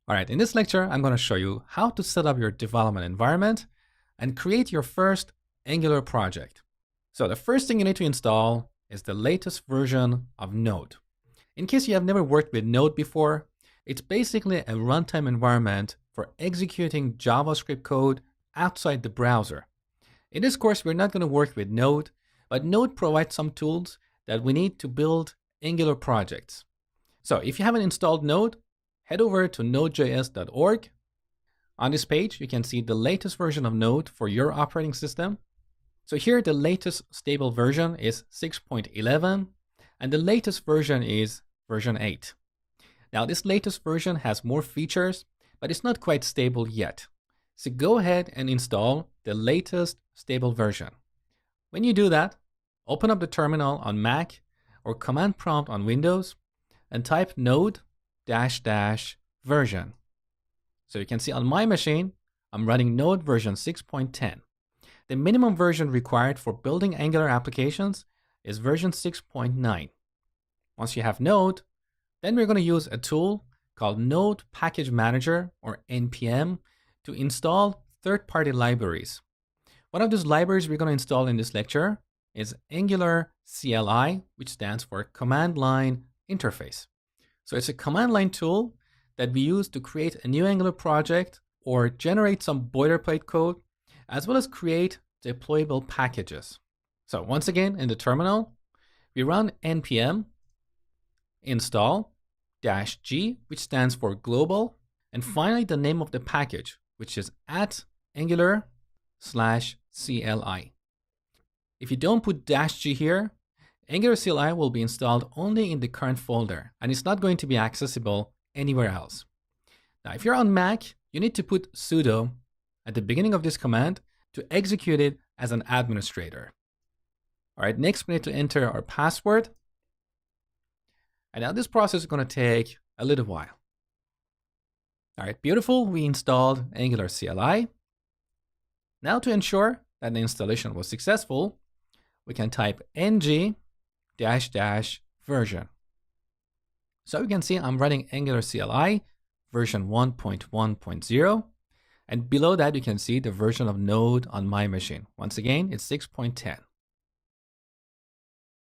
All right, in this lecture, I'm going to show you how to set up your development environment and create your first Angular project. So the first thing you need to install is the latest version of Node. In case you have never worked with Node before, it's basically a runtime environment for executing JavaScript code outside the browser. In this course, we're not going to work with Node, but Node provides some tools that we need to build Angular projects. So if you haven't installed Node, head over to nodejs.org. On this page, you can see the latest version of Node for your operating system. So here, the latest stable version is 6.11, and the latest version is version 8. Now, this latest version has more features, but it's not quite stable yet. So go ahead and install the latest stable version. When you do that, open up the terminal on Mac or Command Prompt on Windows and type node --version. So you can see on my machine, I'm running Node version 6.10. The minimum version required for building Angular applications is version 6.9. Once you have Node, then we're going to use a tool called Node Package Manager, or NPM, to install third-party libraries. One of those libraries we're going to install in this lecture is Angular CLI, which stands for Command Line Interface. So it's a command line tool that we use to create a new Angular project or generate some boilerplate code, as well as create deployable packages. So once again, in the terminal, we run npm install -g, which stands for global, and finally the name of the package, which is @angular/CLI. If you don't put -g here, Angular CLI will be installed only in the current folder, and it's not going to be accessible anywhere else. Now, if you're on Mac, you need to put sudo at the beginning of this command to execute it as an administrator. All right, next we need to enter our password. And now this process is going to take a little while. All right, beautiful. We installed Angular CLI. Now to ensure that the installation was successful, we can type ng --version. So you can see I'm running Angular CLI version 1.1.0, and below that you can see the version of Node on my machine. Once again, it's 6.10.